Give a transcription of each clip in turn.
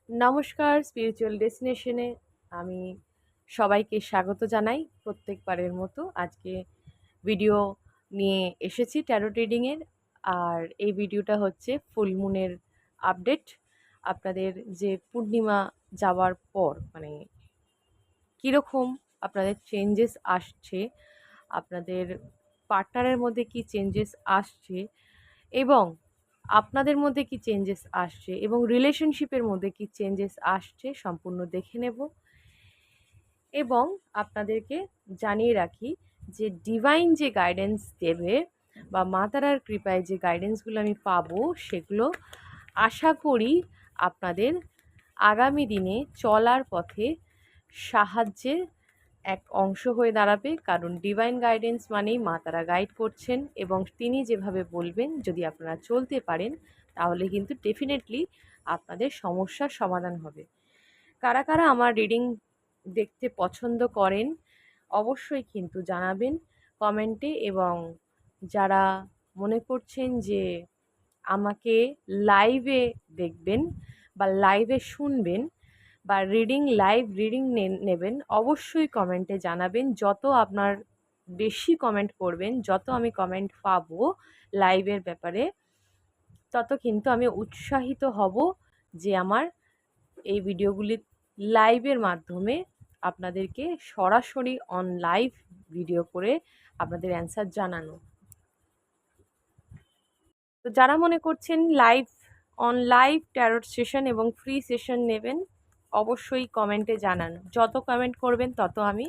নমস্কার, স্পিরিচুয়াল ডেস্টিনেশনে আমি সবাইকে স্বাগত জানাই। প্রত্যেকবারের মতো আজকে ভিডিও নিয়ে এসেছি ট্যারোট রিডিংয়ের। আর এই ভিডিওটা হচ্ছে ফুল মুনের আপডেট। আপনাদের যে পূর্ণিমা যাওয়ার পর মানে কীরকম আপনাদের চেঞ্জেস আসছে, আপনাদের পার্টনারের মধ্যে কি চেঞ্জেস আসছে এবং আপনাদের মধ্যে কি চেঞ্জেস আসছে এবং রিলেশনশিপের মধ্যে কি চেঞ্জেস আসছে সম্পূর্ণ দেখে নেব। এবং আপনাদেরকে জানিয়ে রাখি যে ডিভাইন যে গাইডেন্স দেবে বা মা তারার কৃপায় যে গাইডেন্সগুলো আমি পাবো সেগুলো আশা করি আপনাদের আগামী দিনে চলার পথে সাহায্যের এক অংশ হয়ে দাঁড়াবে। কারণ ডিভাইন গাইডেন্স মানেই মা তারা গাইড করছেন এবং তিনি যেভাবে বলবেন যদি আপনারা চলতে পারেন তাহলে কিন্তু ডেফিনেটলি আপনাদের সমস্যার সমাধান হবে। কারা কারা আমার রিডিং দেখতে পছন্দ করেন অবশ্যই কিন্তু জানাবেন কমেন্টে। এবং যারা মনে করছেন যে আমাকে লাইভে দেখবেন বা লাইভে শুনবেন বা লাইভ রিডিং নেবেন অবশ্যই কমেন্টে জানাবেন। যত আপনার বেশি কমেন্ট করবেন, যত আমি কমেন্ট পাবো লাইভের ব্যাপারে, তত কিন্তু আমি উৎসাহিত হব যে আমার এই ভিডিওগুলি লাইভের মাধ্যমে আপনাদেরকে সরাসরি অন লাইভ ভিডিও করে আপনাদের অ্যান্সার জানানো। তো যারা মনে করছেন লাইভ ট্যারোট সেশন এবং ফ্রি সেশন নেবেন অবশ্যই কমেন্টে জানান। যত কমেন্ট করবেন তত আমি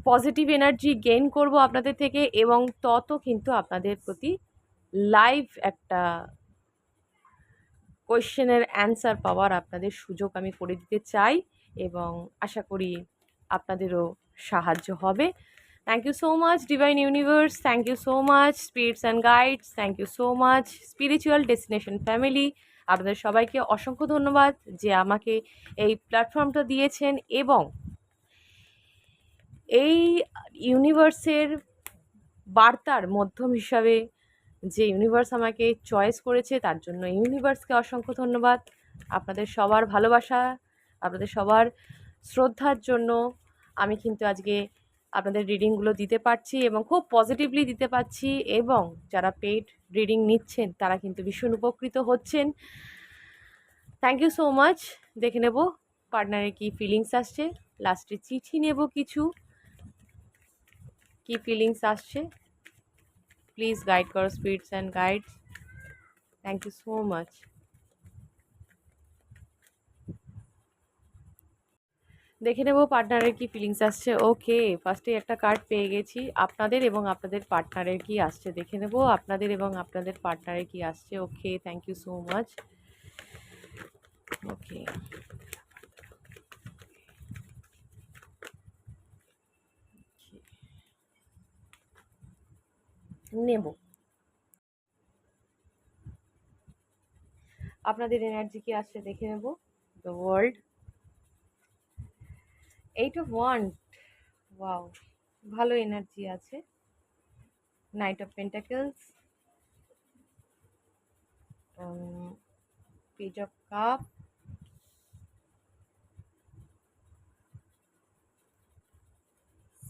পজিটিভ এনার্জি গেইন করব আপনাদের থেকে এবং তত কিন্তু আপনাদের প্রতি লাইভ একটা কোয়েশ্চেনের অ্যান্সার পাওয়ার আপনাদের সুযোগ আমি করে দিতে চাই এবং আশা করি আপনাদেরও সাহায্য হবে। Thank you so much divine universe, thank you so much spirits and guides, thank you so much spiritual destination family. আপনাদের সবাইকে অসংখ্য ধন্যবাদ যে আমাকে এই প্ল্যাটফর্মটা দিয়েছেন এবং এই ইউনিভার্সের বার্তার মাধ্যম হিসাবে যে ইউনিভার্স আমাকে চয়েস করেছে তার জন্য ইউনিভার্সকে অসংখ্য ধন্যবাদ। আপনাদের সবার ভালোবাসা, আপনাদের সবার শ্রদ্ধার জন্য আমি কিন্তু আজকে আপনাদের রিডিংগুলো দিতে পারছি এবং খুব পজিটিভলি দিতে পারছি এবং যারা পেইড রিডিং নিচ্ছেন তারা কিন্তু ভীষণ উপকৃত হচ্ছেন। Thank you so much. দেখে নেব পার্টনারের কী ফিলিংস আসছে, লাস্টে চিঠি নেব কিছু, কী ফিলিংস আসছে। প্লিজ গাইড করো spirits and guides, thank you so much. দেখে নেব পার্টনারের কি ফিলিংস আসছে। ওকে, ফার্স্টে একটা কার্ড পেয়ে গেছি। আপনাদের এবং আপনাদের পার্টনারের কি আসছে দেখে নেব, আপনাদের এবং আপনাদের পার্টনারের কি আসছে। Okay, thank you so much. Okay, নেব আপনাদের এনার্জি কি আসছে দেখে নেব। The world, 8 of Wands, wow, ভালো এনার্জি আছে। Knight of pentacles, page of cup,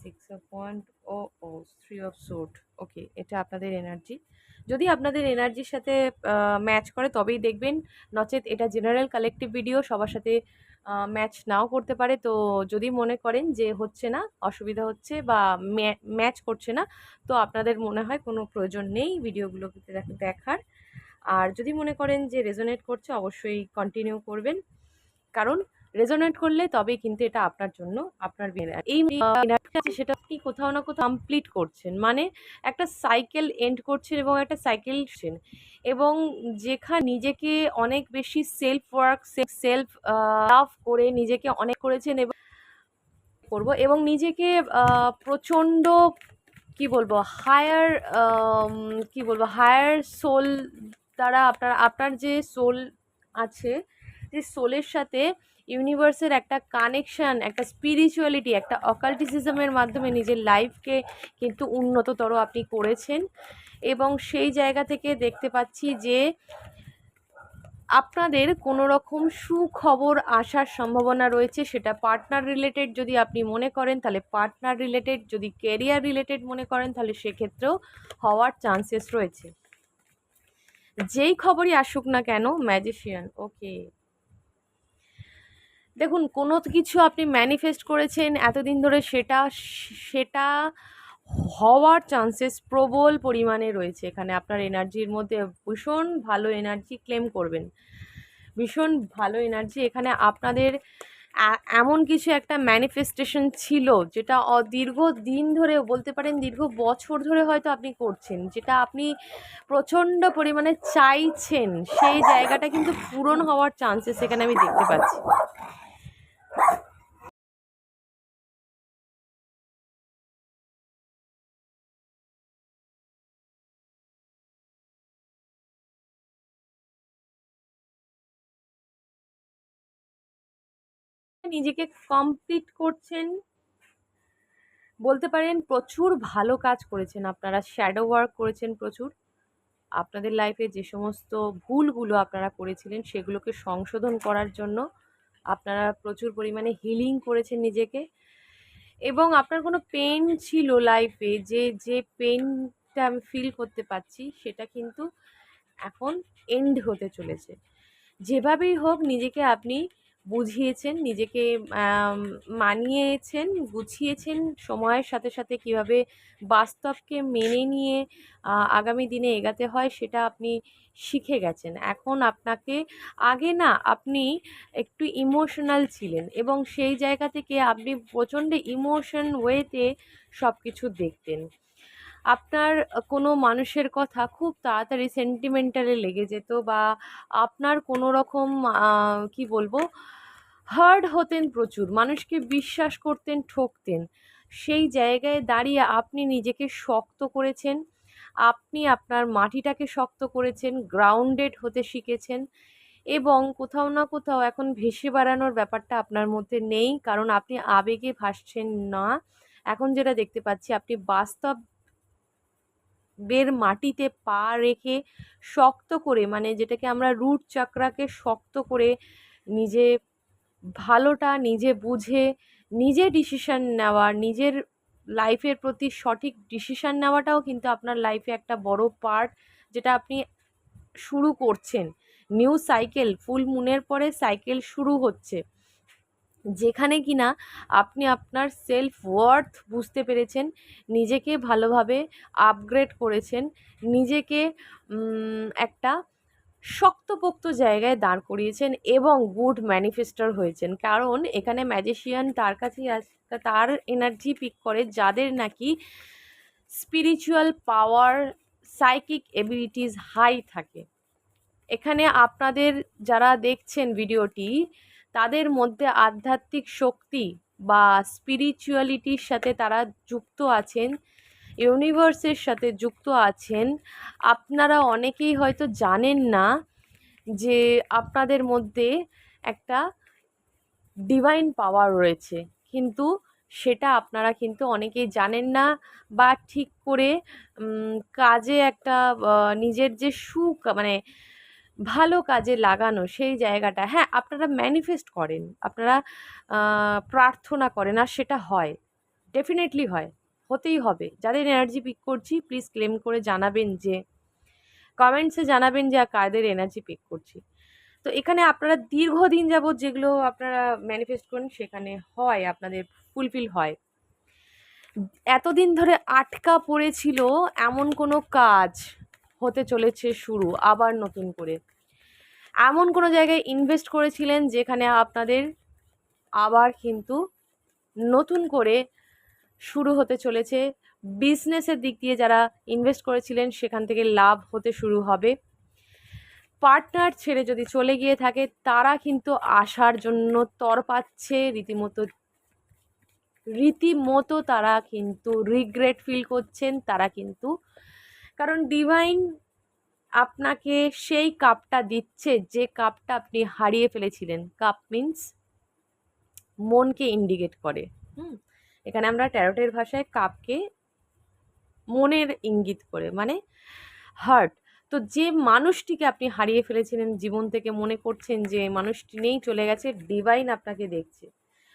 6 of Wands, ও 3 of Swords। ওকে, এটা আপনাদের এনার্জি। যদি আপনাদের এনার্জির সাথে ম্যাচ করে তবেই দেখবেন, নচেত এটা জেনারেল কালেকটিভ ভিডিও, সবার সাথে ম্যাচ নাও করতে পারে। তো যদি মনে করেন যে হচ্ছে না, অসুবিধা হচ্ছে বা ম্যাচ করছে না, তো আপনাদের মনে হয় কোনো প্রয়োজন নেই ভিডিওগুলো দেখার। আর যদি মনে করেন যে রেজোনেট করছে অবশ্যই কন্টিনিউ করবেন, কারণ রেজোনেট করলে তবেই কিন্তু এটা আপনার জন্য আপনার এই এনার্জি আছে সেটা আপনি কোথাও না কোথাও কমপ্লিট করছেন, মানে একটা সাইকেল এন্ড করছেন এবং একটা সাইকেল এবং যেখানে নিজেকে অনেক বেশি সেলফ ওয়ার্ক সেলফ লাভ করে নিজেকে অনেক করেছেন এবং করব এবং নিজেকে প্রচণ্ড কি বলবো হায়ার সোল দ্বারা আপনার যে সোল আছে, যে সোলের সাথে ইউনিভার্সের একটা কানেকশান, একটা স্পিরিচুয়ালিটি, একটা অকাল্টিসিজমের মাধ্যমে নিজের লাইফকে কিন্তু উন্নততর আপনি করেছেন। এবং সেই জায়গা থেকে দেখতে পাচ্ছি যে আপনাদের কোনো রকম সুখবর আসার সম্ভাবনা রয়েছে, সেটা পার্টনার রিলেটেড যদি আপনি মনে করেন তাহলে পার্টনার রিলেটেড, যদি কেরিয়ার রিলেটেড মনে করেন তাহলে সেক্ষেত্রেও হওয়ার চান্সেস রয়েছে। যেই খবরই আসুক না কেন, ম্যাজিশিয়ান, ওকে, দেখুন কোনো কিছু আপনি ম্যানিফেস্ট করেছেন এতদিন ধরে, সেটা সেটা হওয়ার চান্সেস প্রবল পরিমাণে রয়েছে। এখানে আপনার এনার্জির মধ্যে ভীষণ ভালো এনার্জি ক্লেম করবেন, ভীষণ ভালো এনার্জি। এখানে আপনাদের এমন কিছু একটা ম্যানিফেস্টেশন ছিল যেটা দীর্ঘ দিন ধরে, বলতে পারেন দীর্ঘ বছর ধরে হয়তো আপনি করছেন, যেটা আপনি প্রচণ্ড পরিমাণে চাইছেন, সেই জায়গাটা কিন্তু পূরণ হওয়ার চান্সেস এখানে আমি দেখতে পাচ্ছি। নিজেকে কমপ্লিট করছেন, বলতে পারেন প্রচুর ভালো কাজ করেছেন আপনারা, শ্যাডো ওয়ার্ক করেছেন প্রচুর। আপনাদের লাইফে যে সমস্ত ভুলগুলো আপনারা করেছিলেন সেগুলোকে সংশোধন করার জন্য আপনারা প্রচুর পরিমাণে হিলিং করেছেন নিজেকে। এবং আপনার কোনো পেন ছিল লাইফে, যে পেনটা আমি ফিল করতে পারছি, সেটা কিন্তু এখন এন্ড হতে চলেছে। যেভাবেই হোক নিজেকে আপনি বুঝিয়েছেন, নিজেকে মানিয়েছেন, গুছিয়েছেন সময়ের সাথে সাথে, কিভাবে বাস্তবকে মেনে নিয়ে আগামী দিনে এগাতে হয় সেটা আপনি শিখে গেছেন। এখন আপনাকে, আগে না আপনি একটু ইমোশনাল ছিলেন এবং সেই জায়গা থেকে আপনি প্রচণ্ড ইমোশন ওয়েতে সব কিছু দেখতেন। আপনার কোনো মানুষের কথা খুব তাড়াতাড়ি সেন্টিমেন্টালে লেগে যেত, বা আপনার কোনো রকম কি বলবো, হার্ড হতেন প্রচুর, মানুষকে বিশ্বাস করতেন, ঠকতেন। সেই জায়গায় দাঁড়িয়ে আপনি নিজেকে শক্ত করেছেন, আপনি আপনার মাটিটাকে শক্ত করেছেন, গ্রাউন্ডেড হতে শিখেছেন, এবং কোথাও না কোথাও এখন ভেসে বেড়ানোর ব্যাপারটা আপনার মধ্যে নেই, কারণ আপনি আবেগে ভাসছেন না। এখন যেটা দেখতে পাচ্ছি, আপনি বাস্তব বের মাটিতে পা রেখে শক্ত করে, মানে যেটাকে আমরা রুট চাকরাকে শক্ত করে, নিজে ভালোটা নিজে বুঝে নিজে ডিসিশন নেওয়া, নিজের লাইফের প্রতি সঠিক ডিসিশন নেওয়াটাও কিন্তু আপনার লাইফে একটা বড় পার্ট, যেটা আপনি শুরু করছেন। নিউ সাইকেল, ফুল মুনের পরে সাইকেল শুরু হচ্ছে, যেখানে কিনা আপনি আপনার সেলফ ওয়ার্থ বুঝতে পেরেছেন, নিজেকে ভালোভাবে আপগ্রেড করেছেন, নিজেকে একটা শক্তপোক্ত জায়গায় দাঁড় করিয়েছেন এবং গুড ম্যানিফেস্টার হয়েছেন। কারণ এখানে ম্যাজিশিয়ান তার কাছেই তার এনার্জি পিক করে যাদের নাকি স্পিরিচুয়াল পাওয়ার, সাইকিক এবিলিটিস হাই থাকে। এখানে আপনাদের যারা দেখছেন ভিডিওটি, তাদের মধ্যে আধ্যাত্মিক শক্তি বা স্পিরিচুয়ালিটির সাথে তারা যুক্ত আছেন, ইউনিভার্সের সাথে যুক্ত আছেন। আপনারা অনেকেই হয়তো জানেন না যে আপনাদের মধ্যে একটা ডিভাইন পাওয়ার রয়েছে, কিন্তু সেটা আপনারা কিন্তু অনেকেই জানেন না, বা ঠিক করে কাজে একটা নিজের যে সুখ, মানে ভালো কাজে লাগানো সেই জায়গাটা, হ্যাঁ আপনারা ম্যানিফেস্ট করেন, আপনারা প্রার্থনা করেন, আর সেটা হয়, ডেফিনেটলি হয়, হতেই হবে। যাদের এনার্জি পিক করছি প্লিজ ক্লেম করে জানাবেন, যে কমেন্টসে জানাবেন যে কাদের এনার্জি পিক করছি। তো এখানে আপনারা দীর্ঘদিন যাবৎ যেগুলো আপনারা ম্যানিফেস্ট করেন সেখানে হয়, আপনাদের ফুলফিল হয়। এতদিন ধরে আটকা পড়েছিল এমন কোনো কাজ হতে চলেছে শুরু, আবার নতুন করে এমন কোনো জায়গায় ইনভেস্ট করেছিলেন যেখানে আপনাদের আবার কিন্তু নতুন করে শুরু হতে চলেছে। বিজনেসের দিক দিয়ে যারা ইনভেস্ট করেছিলেন সেখান থেকে লাভ হতে শুরু হবে। পার্টনার ছেড়ে যদি চলে গিয়ে থাকে, তারা কিন্তু আসার জন্য তরপাচ্ছে রীতিমতো, রীতিমতো তারা কিন্তু রিগ্রেট ফিল করছেন, তারা কিন্তু, কারণ ডিভাইন আপনাকে সেই কাপটা দিচ্ছে যে কাপটা আপনি হারিয়ে ফেলেছিলেন। কাপ মিন্স মনকে ইন্ডিকেট করে। এখানে আমরা ট্যারোটের ভাষায় কাপকে মনের ইঙ্গিত করে, মানে হার্ট। তো তো যে মানুষটিকে আপনি হারিয়ে ফেলেছিলেন জীবন থেকে, মনে করছেন যে মানুষটি নেই, চলে গেছে, ডিভাইন আপনাকে দেখছে।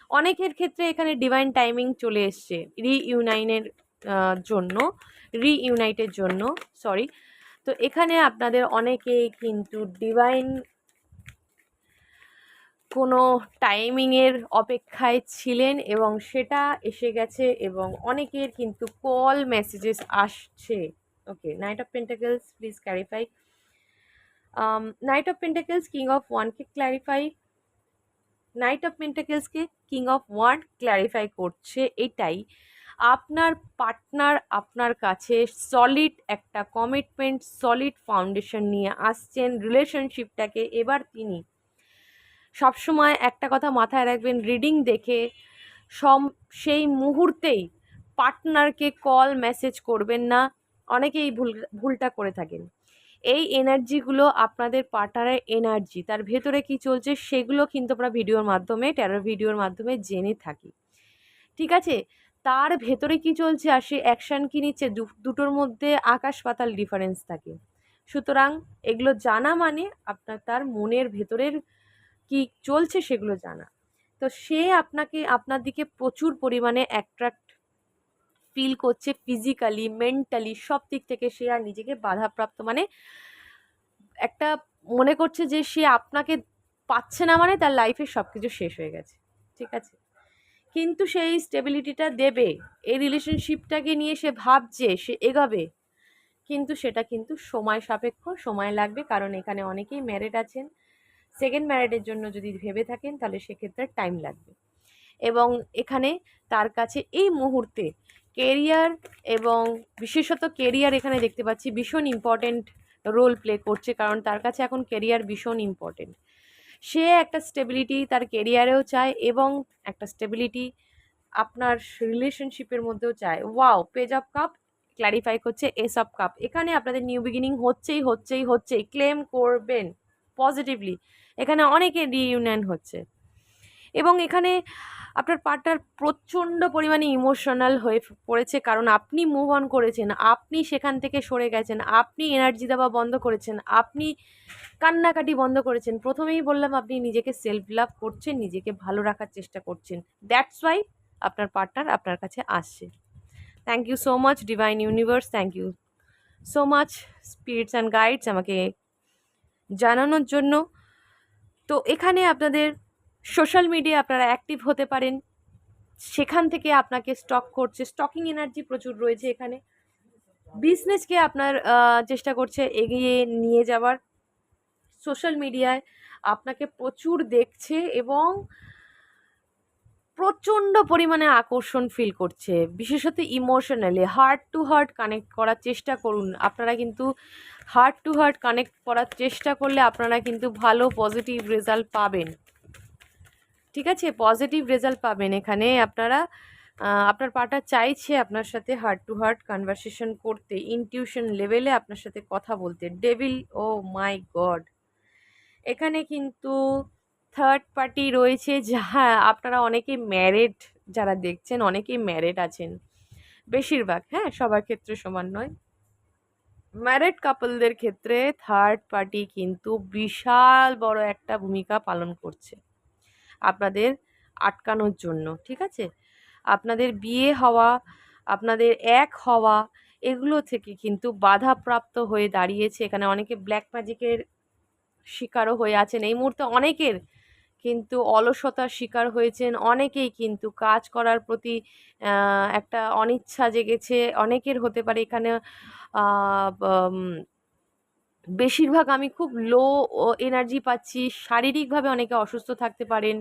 অনেকের ক্ষেত্রে এখানে ডিভাইন টাইমিং চলে এসছে রিইউনাইটের জন্য, সরি। তো এখানে আপনাদের অনেকেই কিন্তু ডিভাইন কোনো টাইমিংয়ের অপেক্ষায় ছিলেন এবং সেটা এসে গেছে, এবং অনেকের কিন্তু কল মেসেজেস আসছে। Okay, knight of pentacles, please clarify. Knight of pentacles king of ওয়ানকে ক্ল্যারিফাই, নাইট অফ পেন্টাকেলসকে কিং অফ ওয়ান ক্ল্যারিফাই করছে এটাই, আপনার পার্টনার আপনার কাছে সলিড একটা কমিটমেন্ট, সলিড ফাউন্ডেশন নিয়ে আসছেন রিলেশনশিপটাকে। এবার তিনি সবসময় একটা কথা মাথায় রাখবেন, রিডিং দেখে সেই মুহূর্তেই পার্টনারকে কল মেসেজ করবেন না। অনেকেই ভুলটা করে থাকেন। এই এনার্জিগুলো আপনাদের পার্টনারের এনার্জি, তার ভেতরে কি চলছে সেগুলো কিন্তু আমরা ভিডিওর মাধ্যমে, ট্যারোর ভিডিওর মাধ্যমে জেনে থাকি, ঠিক আছে? তার ভেতরে কি চলছে আর সে অ্যাকশান কি নিচ্ছে, দুটোর মধ্যে আকাশ পাতাল ডিফারেন্স থাকে। সুতরাং এগুলো জানা মানে আপনার তার মনের ভেতরের কি চলছে সেগুলো জানা। তো সে আপনার দিকে প্রচুর পরিমাণে অ্যাট্রাক্ট ফিল করছে, ফিজিক্যালি, মেন্টালি, সব দিক থেকে সে আর নিজেকে বাধাপ্রাপ্ত, মানে একটা মনে করছে যে সে আপনাকে পাচ্ছে না, মানে তার লাইফের সব কিছু শেষ হয়ে গেছে, ঠিক আছে? কিন্তু সেই স্টেবিলিটিটা দেবে, এই রিলেশনশিপটাকে নিয়ে সে ভাবছে, সে এগাবে, কিন্তু সেটা কিন্তু সময় সাপেক্ষ, সময় লাগবে। কারণ এখানে অনেকেই ম্যারিড আছেন, সেকেন্ড ম্যারিডের জন্য যদি ভেবে থাকেন তাহলে সেক্ষেত্রে টাইম লাগবে। এবং এখানে তার কাছে এই মুহূর্তে কেরিয়ার, এবং বিশেষত কেরিয়ার এখানে দেখতে পাচ্ছি ভীষণ ইম্পর্টেন্ট রোল প্লে করছে, কারণ তার কাছে এখন কেরিয়ার ভীষণ ইম্পর্টেন্ট। সে একটা স্টেবিলিটি তার কেরিয়ারেও চায় এবং একটা স্টেবিলিটি আপনার রিলেশনশিপের মধ্যেও চায়। Wow, page of cup clarify করছে এস অফ কাপ। এখানে আপনাদের নিউ বিগিনিং হচ্ছেই, ক্লেম করবেন পজিটিভলি। এখানে অনেকে রিইউনিয়ন হচ্ছে এবং এখানে আপনার পার্টনার প্রচণ্ড পরিমাণে ইমোশনাল হয়ে পড়েছে, কারণ আপনি মুভ অন করেছেন, আপনি সেখান থেকে সরে গেছেন, আপনি এনার্জি দেওয়া বন্ধ করেছেন, আপনি কান্নাকাটি বন্ধ করেছেন। প্রথমেই বললাম আপনি নিজেকে সেলফ লাভ করছেন, নিজেকে ভালো রাখার চেষ্টা করছেন। দ্যাটস ওয়াই আপনার পার্টনার আপনার কাছে আসছে। Thank you so much divine universe, thank you so much spirits and guides আমাকে জানানোর জন্য। তো এখানে আপনাদের সোশ্যাল মিডিয়া আপনারা অ্যাক্টিভ হতে পারেন, সেখান থেকে আপনাকে স্টকিং এনার্জি প্রচুর রয়েছে এখানে। বিজনেসকে আপনার চেষ্টা করছে এগিয়ে নিয়ে যাওয়ার, সোশ্যাল মিডিয়ায় আপনাকে প্রচুর দেখছে এবং প্রচণ্ড পরিমাণে আকর্ষণ ফিল করছে, বিশেষত emotionally. Heart to heart connect করার চেষ্টা করুন। আপনারা কিন্তু হার্ট টু হার্ট কানেক্ট করার চেষ্টা করলে আপনারা কিন্তু ভালো পজিটিভ রেজাল্ট পাবেন, ঠিক আছে? পজিটিভ রেজাল্ট পাবেন। এখানে আপনার পার্টনার চাইছে আপনার সাথে হার্ট টু হার্ট কনভারসেশন করতে, ইনটিউশন লেভেলে আপনার সাথে কথা বলতে। ডেভিল, ও মাই গড, এখানে কিন্তু থার্ড পার্টি রয়েছে। আপনারা অনেকেই ম্যারেড, যারা দেখছেন অনেকেই ম্যারেড আছেন, বেশিরভাগ, হ্যাঁ, সবার ক্ষেত্রে সমান নয়। ম্যারেড কাপলদের ক্ষেত্রে থার্ড পার্টি কিন্তু বিশাল বড় একটা ভূমিকা পালন করছে আপনাদের আটকানোর জন্য, ঠিক আছে? আপনাদের বিয়ে হওয়া, আপনাদের এক হওয়া, এগুলো থেকে কিন্তু বাধাপ্রাপ্ত হয়ে দাঁড়িয়েছে। এখানে অনেকে ব্ল্যাক ম্যাজিকের শিকারও হয়ে আছেন এই মুহূর্তে, অনেকের কিন্তু অলসতার শিকার হয়েছেন, অনেকেই কিন্তু কাজ করার প্রতি একটা অনিচ্ছা জেগেছে, অনেকের হতে পারে এখানে বেশিরভাগ আমি খুব লো এনার্জি পাচ্ছি, শারীরিকভাবে অনেকে অসুস্থ থাকতে পারেন।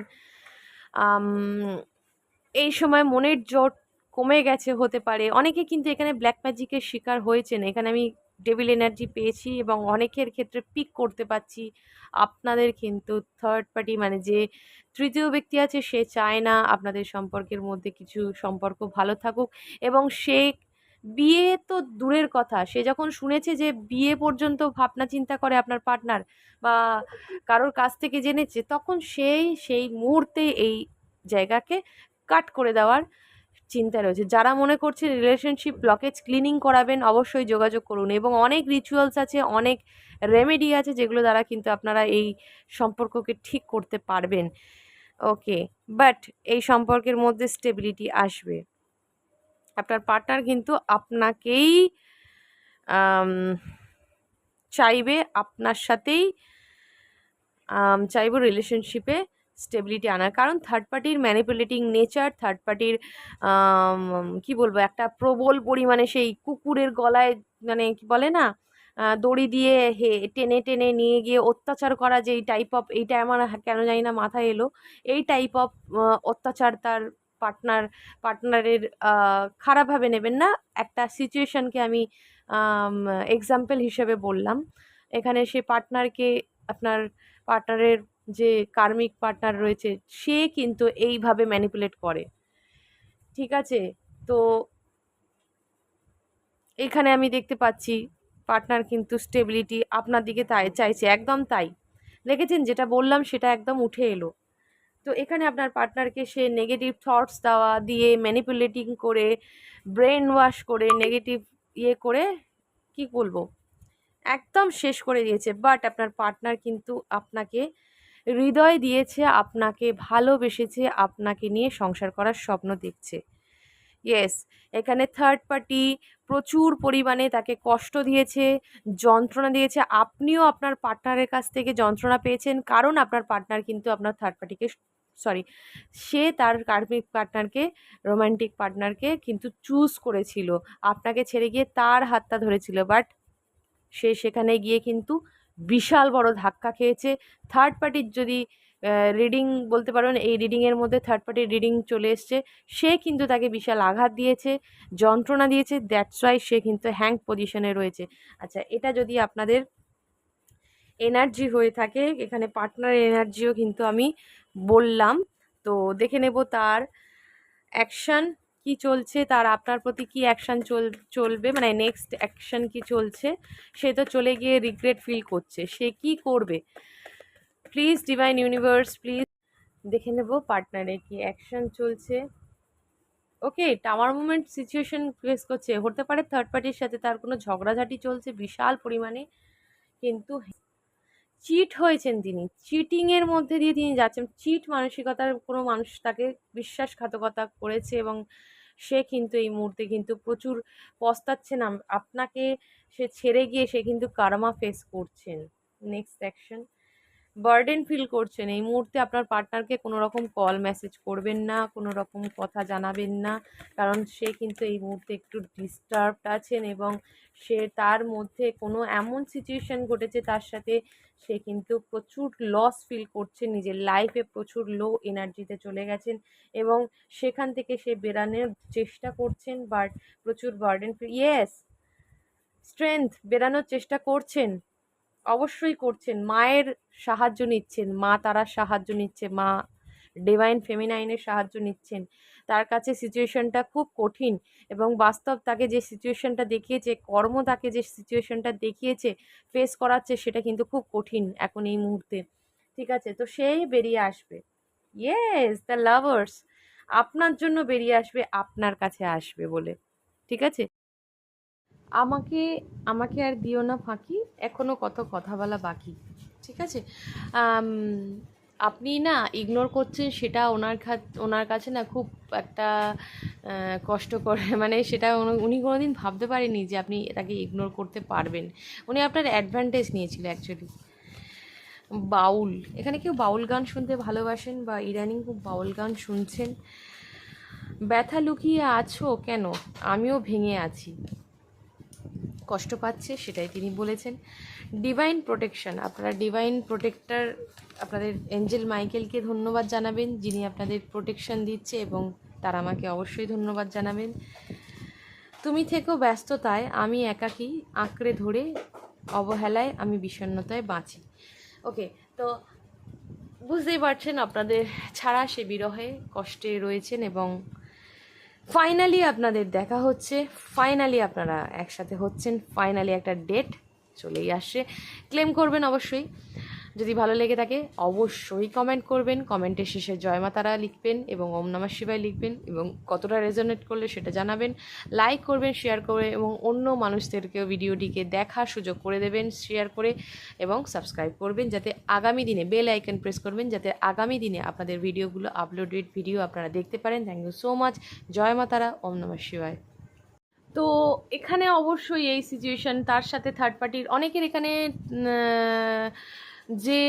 এই সময় মনের জোর কমে গেছে হতে পারে, অনেকে কিন্তু এখানে ব্ল্যাক ম্যাজিকের শিকার হয়েছেন। এখানে আমি ডেভিল এনার্জি পেয়েছি এবং অনেকের ক্ষেত্রে পিক করতে পারছি আপনাদের কিন্তু থার্ড পার্টি, মানে যে তৃতীয় ব্যক্তি আছে, সে চায় না আপনাদের সম্পর্কের মধ্যে কিছু সম্পর্ক ভালো থাকুক। এবং সে বিয়ে তো দূরের কথা, সে যখন শুনেছে যে বিয়ে পর্যন্ত ভাবনা চিন্তা করে আপনার পার্টনার বা কারোর কাছ থেকে জেনেছে, তখন সেই মুহূর্তে এই জায়গাকে কাট করে দেওয়ার চিন্তা রয়েছে। যারা মনে করছে রিলেশনশিপ ব্লকেজ ক্লিনিং করাবেন, অবশ্যই যোগাযোগ করুন। এবং অনেক রিচুয়ালস আছে, অনেক রেমেডি আছে, যেগুলো দ্বারা কিন্তু আপনারা এই সম্পর্ককে ঠিক করতে পারবেন। ওকে, বাট এই সম্পর্কের মধ্যে স্টেবিলিটি আসবে। আপনার পার্টনার কিন্তু আপনাকেই চাইবে, আপনার সাথেই চাইবো রিলেশনশিপে স্টেবিলিটি আনার। কারণ থার্ড পার্টির ম্যানিপুলেটিং নেচার, থার্ড পার্টির কি বলবো, একটা প্রবল পরিমাণে সেই কুকুরের গলায়, মানে কি বলে না, দড়ি দিয়ে টেনে টেনে নিয়ে গিয়ে অত্যাচার করা, যে এই টাইপ অফ, এইটা আমার কেন জানি না মাথায় এলো, এই টাইপ অফ অত্যাচার তার পার্টনারের খারাপভাবে নেবেন না। একটা সিচুয়েশনকে আমি এক্সাম্পল হিসেবে বললাম। এখানে সে পার্টনারকে, আপনার পার্টনারের যে কার্মিক পার্টনার রয়েছে, সে কিন্তু এইভাবে ম্যানিপুলেট করে, ঠিক আছে? তো এখানে আমি দেখতে পাচ্ছি পার্টনার কিন্তু স্টেবিলিটি আপনার দিকে তাই চাইছে, একদম তাই। দেখেছেন, যেটা বললাম সেটা একদম উঠে এলো। তো এখানে আপনার পার্টনারকে সে নেগেটিভ থটস দেওয়া দিয়ে, ম্যানিপুলেটিং করে, ব্রেন ওয়াশ করে, নেগেটিভ করে, কি বলবো, একদম শেষ করে দিয়েছে। বাট আপনার পার্টনার কিন্তু আপনাকে হৃদয় দিয়েছে, আপনাকে ভালোবেসেছে, আপনাকে নিয়ে সংসার করার স্বপ্ন দেখছে। ইয়েস, এখানে থার্ড পার্টি প্রচুর পরিমাণে তাকে কষ্ট দিয়েছে, যন্ত্রণা দিয়েছে। আপনিও আপনার পার্টনারের কাছ থেকে যন্ত্রণা পেয়েছেন, কারণ আপনার পার্টনার কিন্তু আপনার থার্ড পার্টিকে, সরি, সে তার কার্মিক পার্টনারকে, রোম্যান্টিক পার্টনারকে কিন্তু চুজ করেছিল, আপনাকে ছেড়ে গিয়ে তার হাতটা ধরেছিল। বাট সে সেখানে গিয়ে কিন্তু বিশাল বড় ধাক্কা খেয়েছে। থার্ড পার্টির যদি রিডিং বলতে পারেন, এই রিডিংয়ের মধ্যে থার্ড পার্টির রিডিং চলে এসছে, সে কিন্তু তাকে বিশাল আঘাত দিয়েছে, যন্ত্রণা দিয়েছে, দ্যাটস ওয়াই সে কিন্তু হ্যাং পজিশনে রয়েছে। আচ্ছা, এটা যদি আপনাদের এনার্জি হয়ে থাকে, এখানে পার্টনারের এনার্জিও কিন্তু আমি বললাম। তো দেখে নেব তার অ্যাকশান কি চলছে, তার আপনার প্রতি কি অ্যাকশান চলবে, মানে নেক্সট অ্যাকশান কি চলছে। সে তো চলে গিয়ে রিগ্রেট ফিল করছে, সে কি করবে? প্লিজ ডিভাইন ইউনিভার্স, প্লিজ দেখে নেব পার্টনারের কি অ্যাকশান চলছে। ওকে, টাওয়ার মুভমেন্ট সিচুয়েশন ফেস করছে, হতে পারে থার্ড পার্টির সাথে তার কোনো ঝগড়াঝাটি চলছে বিশাল পরিমাণে, কিন্তু চিট হয়েছেন তিনি, চিটিংয়ের মধ্যে দিয়ে তিনি যাচ্ছেন। চিট মানসিকতার কোনো মানুষ তাকে বিশ্বাসঘাতকতা করেছে, এবং সে কিন্তু এই মুহূর্তে কিন্তু প্রচুর পস্তাচ্ছেন। আপনাকে সে ছেড়ে গিয়ে সে কিন্তু কার্মা ফেস করছেন। নেক্সট অ্যাকশন, বার্ডেন ফিল করছেন এই মুহূর্তে। আপনার পার্টনারকে কোনো রকম কল মেসেজ করবেন না, কোনো রকম কথা জানাবেন না, কারণ সে কিন্তু এই মুহূর্তে একটু ডিস্টার্বড আছেন, এবং সে তার মধ্যে কোনো এমন সিচুয়েশন ঘটেছে তার সাথে, সে কিন্তু প্রচুর লস ফিল করছে, নিজের লাইফে প্রচুর লো এনার্জিতে চলে গেছেন, এবং সেখান থেকে সে বেরানোর চেষ্টা করছেন। বাট প্রচুর বার্ডেন ফিল, ইয়েস, স্ট্রেংথ বেরানোর চেষ্টা করছেন, অবশ্যই করছেন। মায়ের সাহায্য নিচ্ছেন, মা তারার সাহায্য নিচ্ছে, মা ডিভাইন ফেমিনাইনের সাহায্য নিচ্ছেন। তার কাছে সিচুয়েশনটা খুব কঠিন, এবং বাস্তব তাকে যে সিচুয়েশনটা দেখিয়েছে, কর্ম তাকে যে সিচুয়েশনটা দেখিয়েছে, ফেস করাচ্ছে, সেটা কিন্তু খুব কঠিন এখন এই মুহূর্তে, ঠিক আছে? তো সেই বেরিয়ে আসবে। ইয়েস, দ্য লাভার্স আপনার জন্য বেরিয়ে আসবে, আপনার কাছে আসবে বলে, ঠিক আছে? আমাকে আমাকে আর দিও না ফাঁকি, এখনও কত কথা বলা বাকি, ঠিক আছে? আম, আপনি না ইগনোর করছেন, সেটা ওনার কাছে না খুব একটা কষ্টকর, মানে সেটা উনি কোনোদিন ভাবতে পারেনি যে আপনি তাকে ইগনোর করতে পারবেন। উনি আপনার অ্যাডভান্টেজ নিয়েছিল অ্যাকচুয়ালি। বাউল, এখানে কেউ বাউল গান শুনতে ভালোবাসেন, বা ইদানিং খুব বাউল গান শুনছেন। ব্যথা লুকিয়ে আছো কেন, আমিও ভেঙে আছি, কষ্ট পাচ্ছে, সেটাই তিনি বলেছেন। ডিভাইন প্রোটেকশন, আপনারা ডিভাইন প্রোটেক্টর, আপনাদের এঞ্জেল মাইকেলকে ধন্যবাদ জানাবেন, যিনি আপনাদের প্রোটেকশন দিচ্ছে, এবং তারা আমাকে অবশ্যই ধন্যবাদ জানাবেন। তুমি থেকো ব্যস্ততায়, আমি একাকী আঁকড়ে ধরে, অবহেলায় আমি বিষণ্ণতায় বাঁচি। ওকে, তো বুঝতেই পারছেন আপনাদের ছাড়া সে বিরহে কষ্টে রয়েছেন, এবং ফাইনালি আপনাদের দেখা হচ্ছে, ফাইনালি আপনারা একসাথে হচ্ছেন, ফাইনালি একটা ডেট চলেই আসছে, ক্লেম করবেন অবশ্যই। যদি ভালো লেগে থাকে অবশ্যই কমেন্ট করবেন, কমেন্টের শেষে জয় মা তারা লিখবেন এবং ওম নমঃ শিবায় লিখবেন এবং কতটা রেজোনেট করলে সেটা জানাবেন। লাইক করবেন, শেয়ার করে এবং অন্য মানুষদেরকেও ভিডিওটিকে দেখার সুযোগ করে দেবেন শেয়ার করে, এবং সাবস্ক্রাইব করবেন যাতে আগামী দিনে বেল আইকন প্রেস করবেন যাতে আগামী দিনে আপনাদের ভিডিওগুলো আপলোডেড ভিডিও আপনারা দেখতে পারেন। Thank you so much. জয় মা তারা, ওম নমঃ শিবায়। তো এখানে অবশ্যই এই সিচুয়েশন, তার সাথে থার্ড পার্টির অনেকের এখানে যে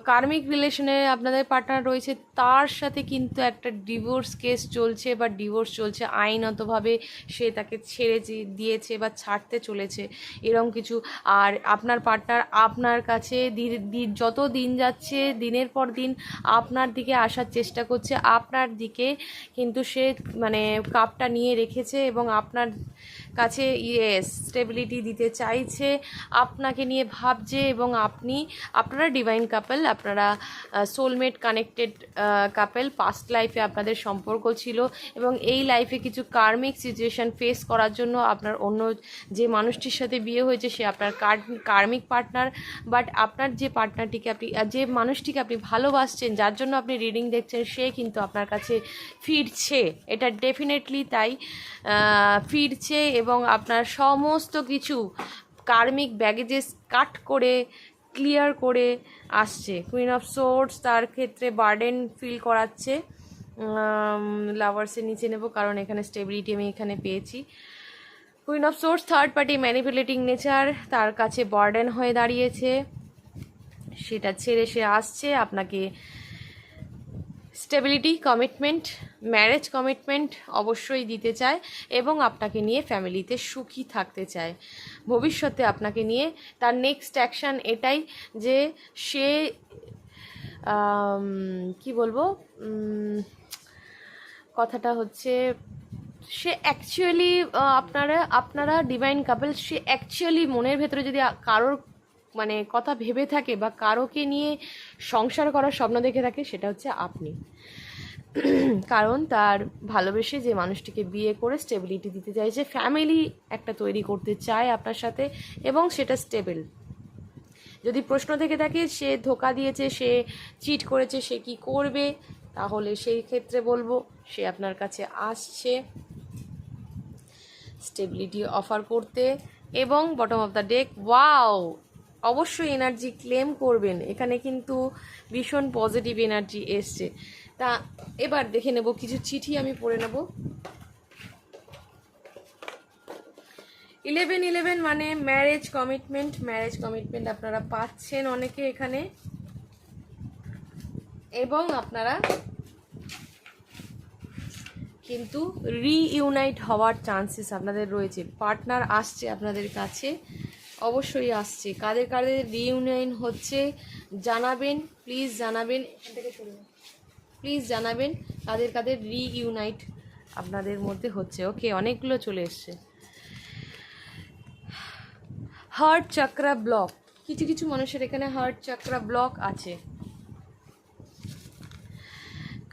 কার্মিক রিলেশনে আপনাদের পার্টনার রয়েছে তার সাথে কিন্তু একটা ডিভোর্স কেস চলছে বা ডিভোর্স চলছে, আইনতভাবে সে তাকে ছেড়ে দিয়েছে বা ছাড়তে চলেছে এরকম কিছু। আর আপনার পার্টনার আপনার কাছে যত দিন যাচ্ছে দিনের পর দিন আপনার দিকে আসার চেষ্টা করছে, আপনার দিকে কিন্তু সে মানে কাপটা নিয়ে রেখেছে এবং আপনার কাছে স্টেবিলিটি দিতে চাইছে, আপনাকে নিয়ে ভাবছে এবং আপনারা ডিভাইন কাপল, আপনারা সোলমেট কানেক্টেড কাপল। পাস্ট লাইফে আপনাদের সম্পর্ক ছিল এবং এই লাইফে কিছু কার্মিক সিচুয়েশান ফেস করার জন্য আপনার অন্য যে মানুষটির সাথে বিয়ে হয়েছে সে আপনার কার্মিক পার্টনার। বাট আপনার যে পার্টনারটিকে আপনি, যে মানুষটিকে আপনি ভালোবাসছেন, যার জন্য আপনি রিডিং দেখছেন, সে কিন্তু আপনার কাছে ফিরছে, এটা ডেফিনেটলি তাই, ফিরছে এবং আপনার সমস্ত কিছু কার্মিক ব্যাগেজেস কাট করে ক্লিয়ার করে আসছে। কুইন অফ সোর্ডস তার ক্ষেত্রে বার্ডেন ফিল করাচ্ছে। লাভার্সের নিচে নেব কারণ এখানে স্টেবিলিটি আমি এখানে পেয়েছি। Queen of swords third party manipulating nature, তার কাছে বার্ডেন হয়ে দাঁড়িয়েছে, সেটা ছেড়ে সে আসছে, আপনাকে স্টেবিলিটি, কমিটমেন্ট, ম্যারেজ কমিটমেন্ট অবশ্যই দিতে চায় এবং আপনাকে নিয়ে ফ্যামিলিতে সুখী থাকতে চায় ভবিষ্যতে। আপনাকে নিয়ে তার নেক্সট অ্যাকশান এটাই যে সে কি বলবো, কথাটা হচ্ছে সে অ্যাকচুয়ালি আপনারা ডিভাইন কাপল, সে অ্যাকচুয়ালি মনের ভেতরে যদি কারোর মানে কথা ভেবে থাকে বা কারোকে নিয়ে সংসার করার স্বপ্ন দেখে থাকে সেটা হচ্ছে আপনি। কারণ তার ভালোবেসে যে মানুষটিকে বিয়ে করে স্টেবিলিটি দিতে চাইছে, ফ্যামিলি একটা তৈরি করতে চায় আপনার সাথে এবং সেটা স্টেবল। যদি প্রশ্ন থেকে থাকে সে ধোকা দিয়েছে, সে চিট করেছে, সে কি করবে, তাহলে সেই ক্ষেত্রে বলবো সে আপনার কাছে আসছে স্টেবিলিটি অফার করতে। এবং bottom of the deck, wow, অবশ্যই এনার্জি ক্লেম করবেন, এখানে কিন্তু ভীষণ পজিটিভ এনার্জি এসছে। তা এবার দেখে নেব কিছু চিঠি আমি পড়ে নেব। 1111 মানে ম্যারেজ কমিটমেন্ট, ম্যারেজ কমিটমেন্ট আপনারা পাচ্ছেন অনেকে এখানে এবং আপনারা কিন্তু রিইউনাইট হওয়ার চান্সেস আপনাদের রয়েছে। পার্টনার আসছে আপনাদের কাছে, অবশ্যই আসছে। কাদের কাদের রিইউনাইন হচ্ছে জানাবেন, প্লিজ জানাবেন, প্লিজ জানাবেন কাদের কাদের রিইউনাইট আপনাদের মধ্যে হচ্ছে। ওকে, অনেকগুলো চলে এসছে। হার্ট চাকরা ব্লক, কিছু কিছু মানুষের এখানে হার্ট চাকরা ব্লক আছে।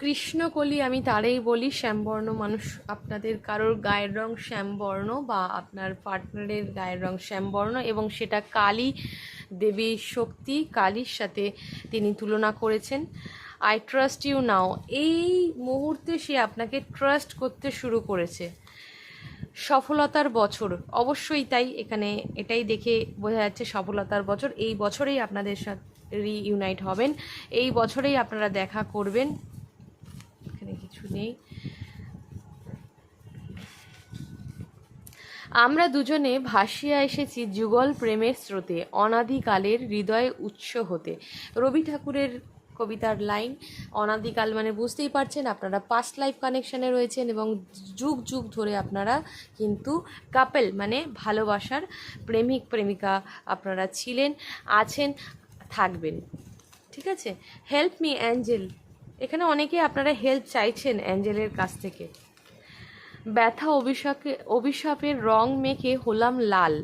কৃষ্ণকলি আমি তারেই বলি, শ্যামবর্ণ মানুষ, আপনাদের কারোর গায়ের রং শ্যামবর্ণ বা আপনার পার্টনারের গায়ের রং শ্যামবর্ণ এবং সেটা কালী দেবী শক্তি, কালীর সাথে তিনি তুলনা করেছেন। আই ট্রাস্ট ইউ নাও, এই মুহূর্তে সে আপনাকে ট্রাস্ট করতে শুরু করেছে। সফলতার বছর, অবশ্যই তাই, এখানে এটাই দেখে বোঝা যাচ্ছে সফলতার বছর। এই বছরেই আপনাদের সাথে রিইউনাইট হবেন, এই বছরেই আপনারা দেখা করবেন। এখানে কিছু নেই। আমরা দুজনে ভাসিয়া এসেছি যুগল প্রেমের স্রোতে, অনাদিকালের হৃদয়ে উৎস হতে। রবি ঠাকুরের কবিতার লাইন। অনাদিকাল মানে বুঝতেই পারছেন আপনারা পাস্ট লাইফ কানেকশানে রয়েছেন এবং যুগ যুগ ধরে আপনারা কিন্তু কাপল মানে ভালোবাসার প্রেমিক প্রেমিকা আপনারা ছিলেন, আছেন, থাকবেন। ঠিক আছে। হেল্প মি অ্যাঞ্জেল, এখানে অনেকে আপনারা হেল্প চাইছেন অ্যাঞ্জেলের কাছ থেকে। ব্যথা অভিশাপের রং মেখে হলাম লাল,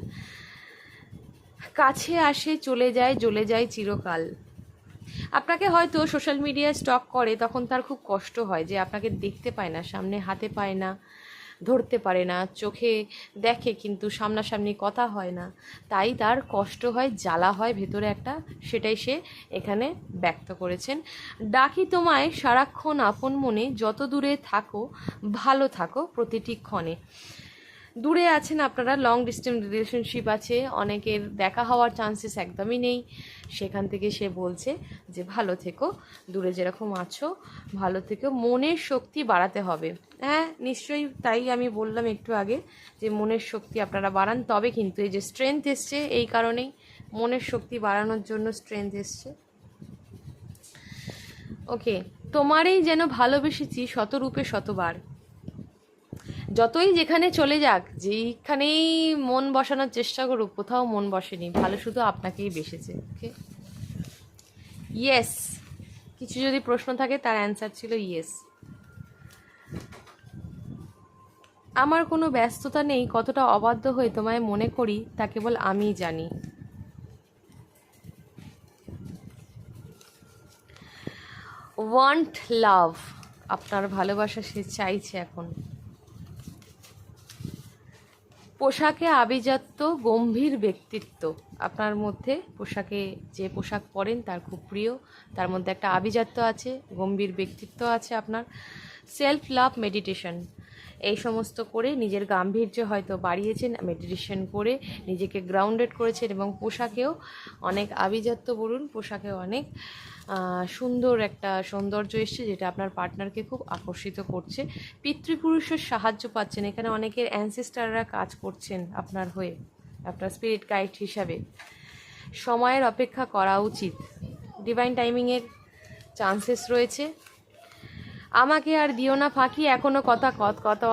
কাছে আসে চলে যায় জ্বলে যায় চিরকাল। আপনাকে হয়তো সোশ্যাল মিডিয়ায় স্টক করে, তখন তার খুব কষ্ট হয় যে আপনাকে দেখতে পায় না, সামনে হাতে পায় না ধরতে পারে না, চোখে দেখে কিন্তু সামনাসামনি কথা হয় না, তাই তার কষ্ট হয়, জ্বালা হয় ভেতরে একটা, সেটাই সে এখানে ব্যক্ত করেছেন। ডাকি তোমায় সারাক্ষণ আপন মনে, যত দূরে থাকো ভালো থাকো প্রতিটি ক্ষণে। দূরে আছেন আপনারা, লং ডিস্টেন্স রিলেশনশিপ আছে, অনেকের দেখা হওয়ার চান্সেস একদমই নেই, সেখান থেকে সে বলছে যে ভালো থেকো, দূরে যেরকম আছো ভালো থেকো, মনের শক্তি বাড়াতে হবে। হ্যাঁ নিশ্চয়ই, তাই আমি বললাম একটু আগে যে মনের শক্তি আপনারা বাড়ান, তবে কিন্তু এই যে স্ট্রেংথ এসছে, এই কারণেই মনের শক্তি বাড়ানোর জন্য স্ট্রেংথ এসছে। ওকে, তোমারই যেন ভালোবেসেছি শতরূপে শতবার। যতই যেখানে চলে যাক, যেইখানেই মন বসানোর চেষ্টা করুক, কোথাও মন বসেনি, ভালো শুধু আপনাকেই বেসেছে। ওকে, ইয়েস, কিছু যদি প্রশ্ন থাকে তার অ্যান্সার ছিল ইয়েস। আমার কোনো ব্যস্ততা নেই, কতটা অবাধ্য হয়ে তোমায় মনে করি তা কেবল আমিই জানি। ওয়ান্ট লাভ, আপনার ভালোবাসা সে চাইছে এখন। পোশাকে আভিজাত্য, গম্ভীর ব্যক্তিত্ব, আপনার মধ্যে পোশাকে যে পোশাক পরেন তার খুব প্রিয়, তার মধ্যে একটা আভিজাত্য আছে, গম্ভীর ব্যক্তিত্ব আছে আপনার। সেলফ লাভ, মেডিটেশন, এই সমস্ত করে নিজের গাম্ভীর্য হয়তো বাড়িয়েছেন, মেডিটেশন করে নিজেকে গ্রাউন্ডেড করেছেন, এবং পোশাকেও অনেক আভিজাত্য বলুন, পোশাকেও অনেক সুন্দর একটা সৌন্দর্য এসছে, যেটা আপনার পার্টনারকে খুব আকর্ষিত করছে। পিতৃপুরুষের সাহায্য পাচ্ছেন, এখানে অনেকের অ্যানসেস্টাররা কাজ করছেন আপনার হয়ে, আপনার স্পিরিট গাইড হিসাবে। সময়ের অপেক্ষা করা উচিত, ডিভাইন টাইমিংয়ের চান্সেস রয়েছে। আমাকে আর দিও না ফাঁকি, এখনও কথা